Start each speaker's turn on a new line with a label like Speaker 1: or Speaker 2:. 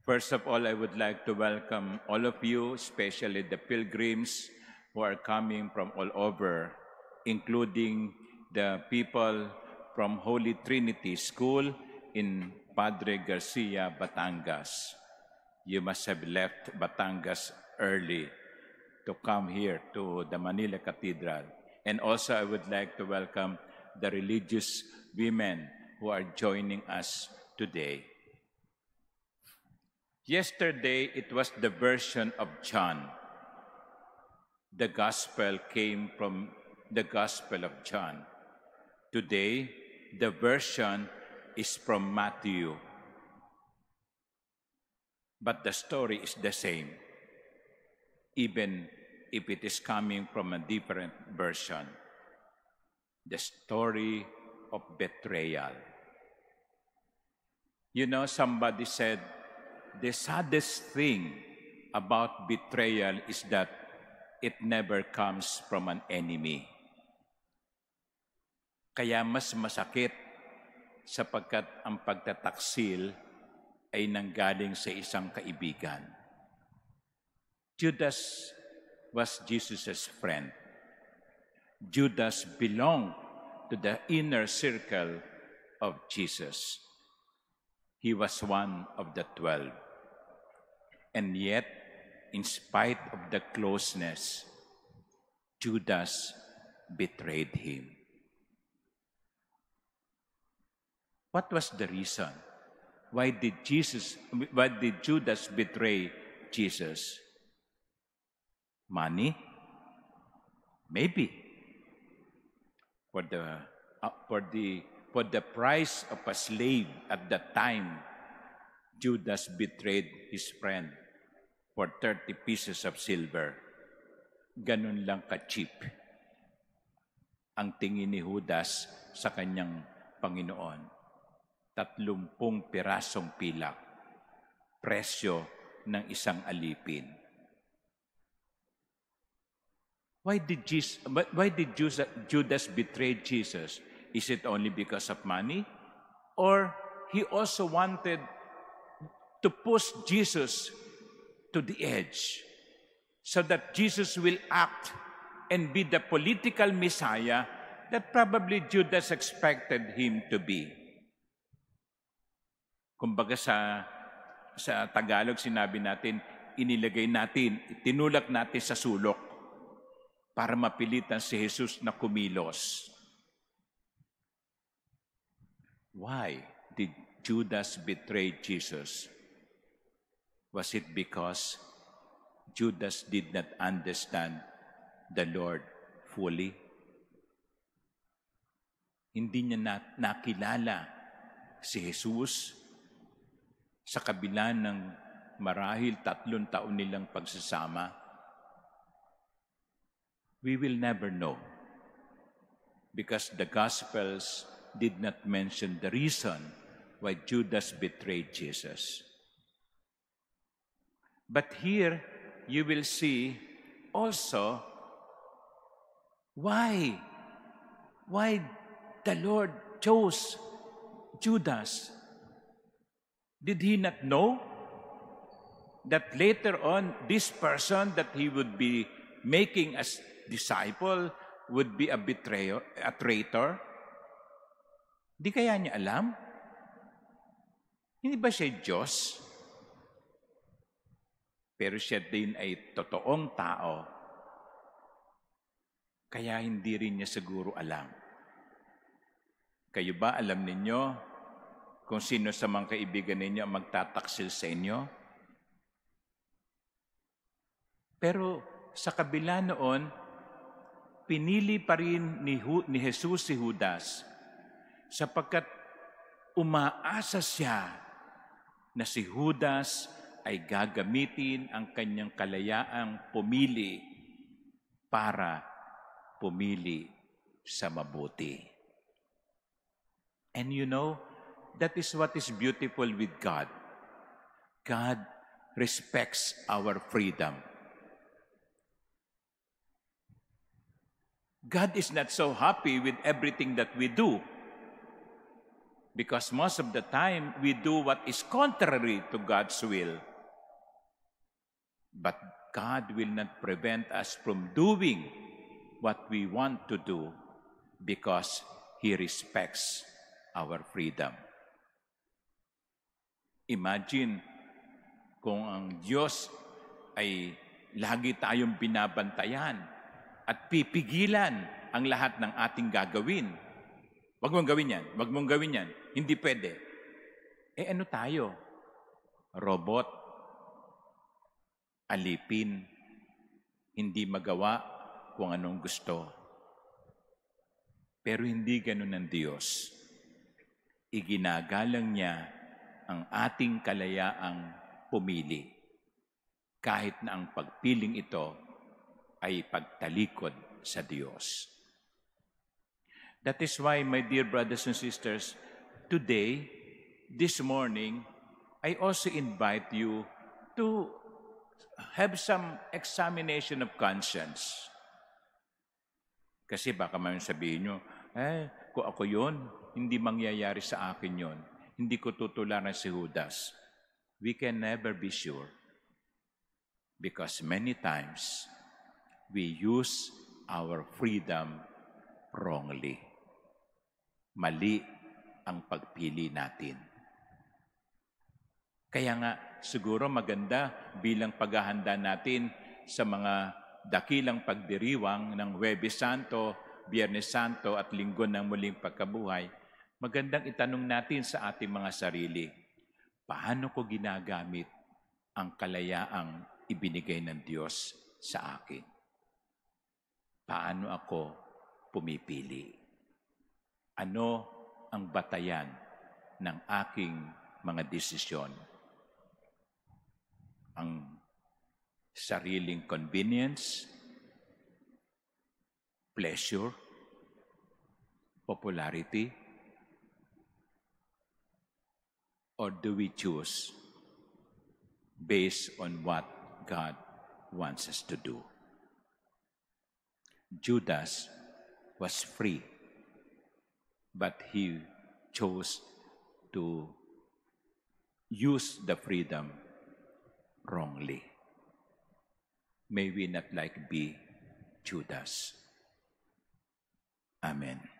Speaker 1: First of all, I would like to welcome all of you, especially the pilgrims who are coming from all over, including the people from Holy Trinity School in Padre Garcia, Batangas. You must have left Batangas early to come here to the Manila Cathedral. And also, I would like to welcome the religious women who are joining us today. Yesterday, it was the version of John. The gospel came from the Gospel of John. Today, the version is from Matthew. But the story is the same, even if it is coming from a different version. The story of betrayal. You know, somebody said, the saddest thing about betrayal is that it never comes from an enemy. Kaya mas masakit sapagkat ang pagtataksil ay nanggaling sa isang kaibigan. Judas was Jesus' friend. Judas belonged to the inner circle of Jesus. He was one of the 12. And yet, in spite of the closeness, Judas betrayed him. What was the reason? Why did Judas betray Jesus? Money? Maybe. For the price of a slave at that time, Judas betrayed his friend for 30 pieces of silver. Ganun lang ka-cheap ang tingin ni Judas sa kanyang Panginoon. 30 pirasong pilak, presyo ng isang alipin. Why did Judas betray Jesus? Is it only because of money? Or he also wanted to push Jesus to the edge so that Jesus will act and be the political Messiah that probably Judas expected him to be. Kumbaga sa Tagalog, sinabi natin, tinulak natin sa sulok para mapilitan si Jesus na kumilos. Why did Judas betray Jesus? Was it because Judas did not understand the Lord fully? Hindi niya nakilala si Jesus sa kabila ng marahil 3 taon nilang pagsasama? We will never know because the Gospels did not mention the reason why Judas betrayed Jesus. But here, you will see also why the Lord chose Judas. Did he not know that later on, this person that he would be making as disciple would be a betrayer, a traitor? Di kaya niya alam? Hindi ba siya Diyos? Pero siya din ay totoong tao. Kaya hindi rin niya siguro alam. Kayo ba alam ninyo kung sino sa mga kaibigan ninyo ang magtataksil sa inyo? Pero sa kabila noon, pinili pa rin ni Jesus si Judas sapagkat umaasa siya na si Judas ay gagamitin ang kanyang kalayaang pumili para pumili sa mabuti. And you know, that is what is beautiful with God. God respects our freedom. God is not so happy with everything that we do. Because most of the time, we do what is contrary to God's will. But God will not prevent us from doing what we want to do because He respects our freedom. Imagine kung ang Diyos ay lagi tayong binabantayan at pipigilan ang lahat ng ating gagawin. Wag mong gawin yan, wag mong gawin yan, hindi pwede. Ano tayo? Robot, alipin, hindi magawa kung anong gusto. Pero hindi ganun ang Diyos. Iginagalang niya ang ating kalayaang pumili, kahit na ang pagpiling ito ay pagtalikod sa Diyos. That is why, my dear brothers and sisters, today, this morning, I also invite you to have some examination of conscience. Kasi baka may sabihin nyo, kung ako yun, hindi mangyayari sa akin yun. Hindi ko tutularan si Judas. We can never be sure. Because many times, we use our freedom wrongly. Mali ang pagpili natin. Kaya nga, siguro maganda bilang paghahanda natin sa mga dakilang pagdiriwang ng Huwebes Santo, Biyernes Santo at Linggo ng Muling Pagkabuhay, magandang itanong natin sa ating mga sarili, paano ko ginagamit ang kalayaang ibinigay ng Diyos sa akin? Paano ako pumipili? Ano ang batayan ng aking mga desisyon? Ang sariling convenience, pleasure, popularity, or do we choose based on what God wants us to do? Judas was free, but he chose to use the freedom wrongly. May we not be Judas. Amen.